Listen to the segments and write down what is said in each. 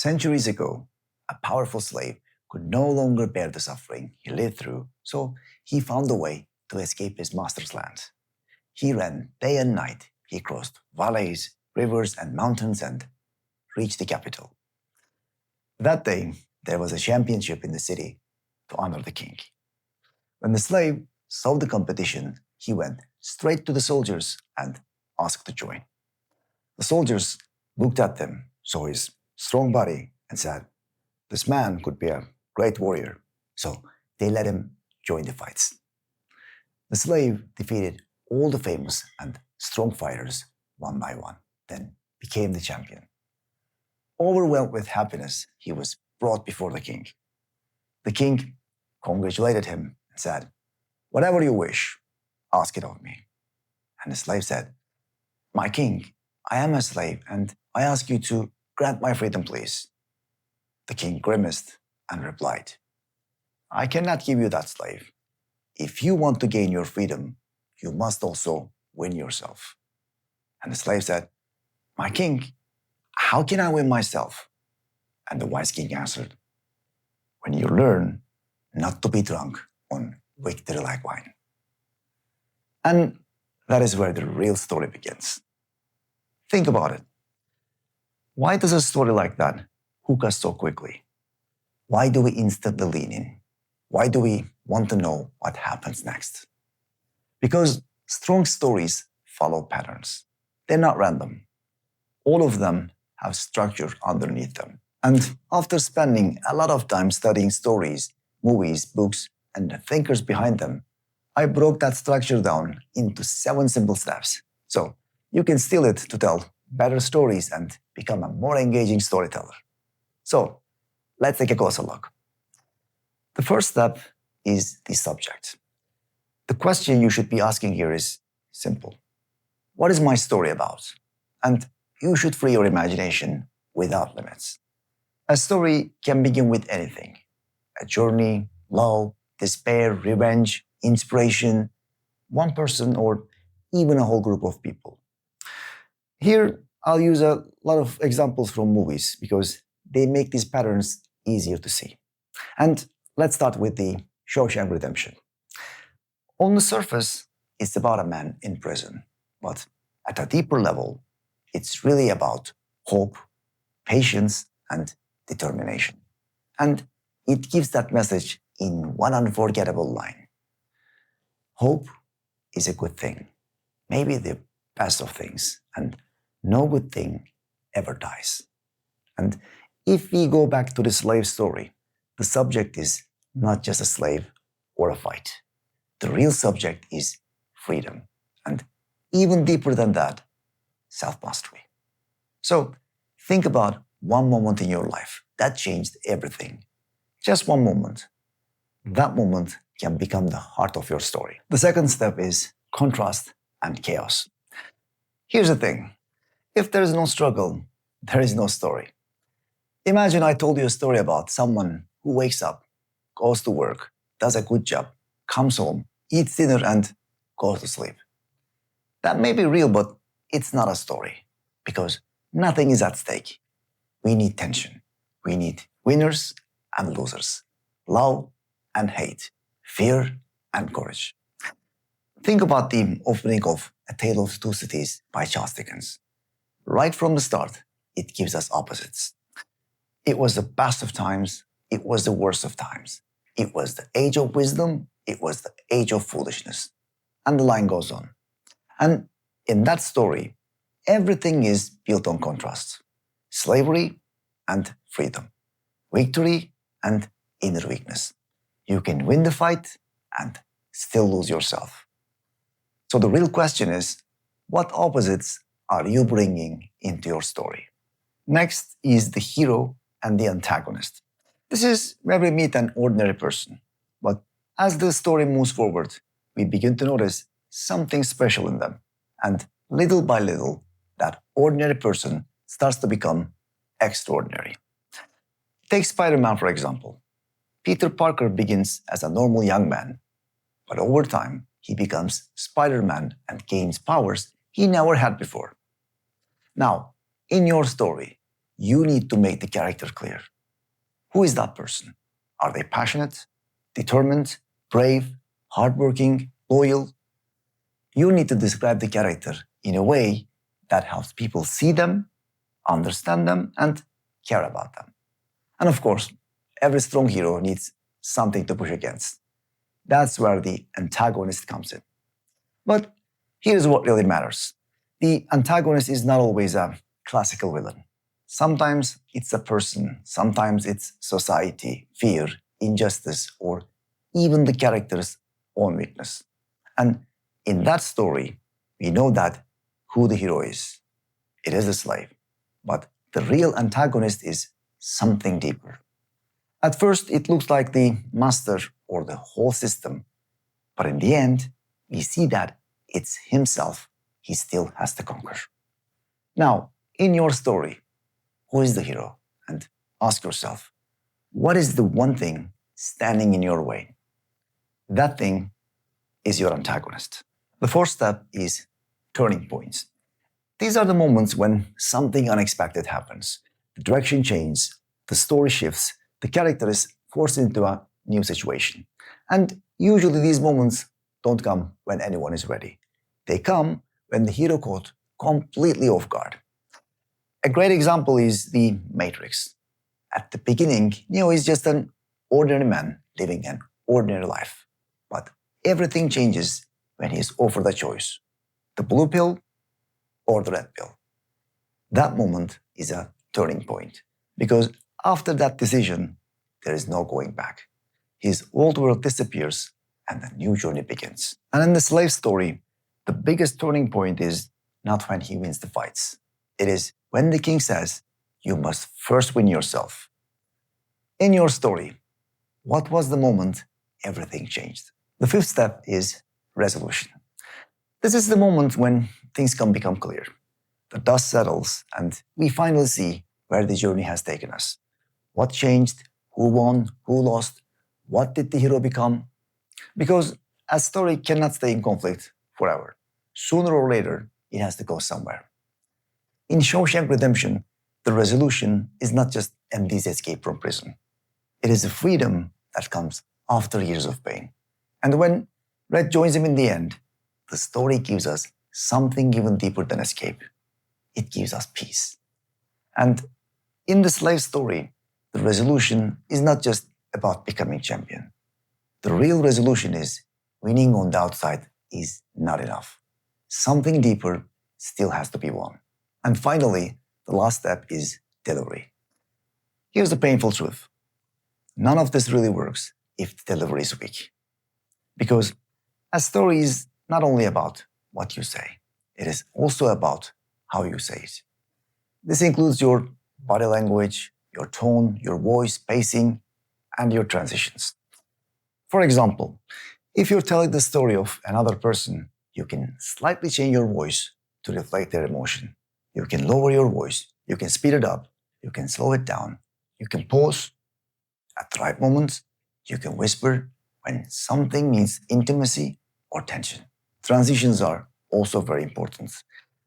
Centuries ago, a powerful slave could no longer bear the suffering he lived through, so he found a way to escape his master's land. He ran day and night. He crossed valleys, rivers, and mountains and reached the capital. That day, there was a championship in the city to honor the king. When the slave saw the competition, he went straight to the soldiers and asked to join. The soldiers looked at him, saw his strong body, and said, "This man could be a great warrior." So they let him join the fights. The slave defeated all the famous and strong fighters one by one, then became the champion. Overwhelmed with happiness, he was brought before the king. The king congratulated him and said, "Whatever you wish, ask it of me." And the slave said, "My king, I am a slave, and I ask you to grant my freedom, please." The king grimaced and replied, "I cannot give you that, slave. If you want to gain your freedom, you must also win yourself." And the slave said, "My king, how can I win myself?" And the wise king answered, "When you learn not to be drunk on victory like wine." And that is where the real story begins. Think about it. Why does a story like that hook us so quickly? Why do we instantly lean in? Why do we want to know what happens next? Because strong stories follow patterns. They're not random. All of them have structure underneath them. And after spending a lot of time studying stories, movies, books, and the thinkers behind them, I broke that structure down into 7 simple steps. So you can steal it to tell better stories and become a more engaging storyteller. So let's take a closer look. The first step is the subject. The question you should be asking here is simple. What is my story about? And you should free your imagination without limits. A story can begin with anything: a journey, love, despair, revenge, inspiration, one person, or even a whole group of people. Here, I'll use a lot of examples from movies because they make these patterns easier to see. And let's start with the Shawshank Redemption. On the surface, it's about a man in prison, but at a deeper level, it's really about hope, patience, and determination. And it gives that message in one unforgettable line. Hope is a good thing, maybe the best of things, and no good thing ever dies. And if we go back to the slave story, the subject is not just a slave or a fight. The real subject is freedom. And even deeper than that, self-mastery. So think about one moment in your life that changed everything. Just one moment. That moment can become the heart of your story. The second step is contrast and chaos. Here's the thing. If there is no struggle, there is no story. Imagine I told you a story about someone who wakes up, goes to work, does a good job, comes home, eats dinner, and goes to sleep. That may be real, but it's not a story because nothing is at stake. We need tension. We need winners and losers, love and hate, fear and courage. Think about the opening of A Tale of Two Cities by Charles Dickens. Right from the start, it gives us opposites. It was the best of times. It was the worst of times. It was the age of wisdom. It was the age of foolishness. And the line goes on. And in that story, everything is built on contrasts. Slavery and freedom. Victory and inner weakness. You can win the fight and still lose yourself. So the real question is, what opposites are you bringing into your story? Next is the hero and the antagonist. This is where we meet an ordinary person. But as the story moves forward, we begin to notice something special in them. And little by little, that ordinary person starts to become extraordinary. Take Spider-Man, for example. Peter Parker begins as a normal young man, but over time, he becomes Spider-Man and gains powers he never had before. Now, in your story, you need to make the character clear. Who is that person? Are they passionate, determined, brave, hardworking, loyal? You need to describe the character in a way that helps people see them, understand them, and care about them. And of course, every strong hero needs something to push against. That's where the antagonist comes in. But here's what really matters. The antagonist is not always a classical villain. Sometimes it's a person, sometimes it's society, fear, injustice, or even the character's own weakness. And in that story, we know that who the hero is. It is the slave. But the real antagonist is something deeper. At first, it looks like the master or the whole system. But in the end, we see that it's himself he still has to conquer. Now, in your story, who is the hero? And ask yourself, what is the one thing standing in your way? That thing is your antagonist. The fourth step is turning points. These are the moments when something unexpected happens. The direction changes, the story shifts, the character is forced into a new situation. And usually these moments don't come when anyone is ready. They come when the hero caught completely off guard. A great example is the Matrix. At the beginning, Neo is just an ordinary man living an ordinary life. But everything changes when he is offered a choice. The blue pill or the red pill. That moment is a turning point because after that decision, there is no going back. His old world disappears and a new journey begins. And in the slave story, the biggest turning point is not when he wins the fights. It is when the king says, you must first win yourself. In your story, what was the moment everything changed? The fifth step is resolution. This is the moment when things can become clear. The dust settles and we finally see where the journey has taken us. What changed? Who won? Who lost? What did the hero become? Because a story cannot stay in conflict forever. Sooner or later, it has to go somewhere. In Shawshank Redemption, the resolution is not just MD's escape from prison. It is the freedom that comes after years of pain. And when Red joins him in the end, the story gives us something even deeper than escape. It gives us peace. And in the slave story, the resolution is not just about becoming champion. The real resolution is winning on the outside is not enough. Something deeper still has to be won. And finally, the last step is delivery. Here's the painful truth. None of this really works if the delivery is weak. Because a story is not only about what you say, it is also about how you say it. This includes your body language, your tone, your voice, pacing, and your transitions. For example, if you're telling the story of another person, you can slightly change your voice to reflect their emotion. You can lower your voice, you can speed it up, you can slow it down, you can pause at the right moments, you can whisper when something needs intimacy or tension. Transitions are also very important.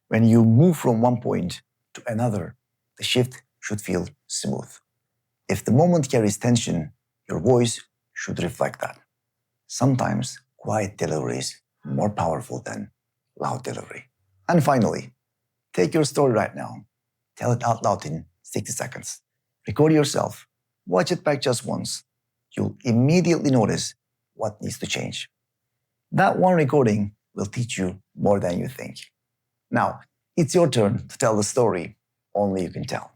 When you move from one point to another, the shift should feel smooth. If the moment carries tension, your voice should reflect that. Sometimes quiet delivery is more powerful than loud delivery. And finally, take your story right now. Tell it out loud in 60 seconds. Record yourself. Watch it back just once. You'll immediately notice what needs to change. That one recording will teach you more than you think. Now, it's your turn to tell the story only you can tell.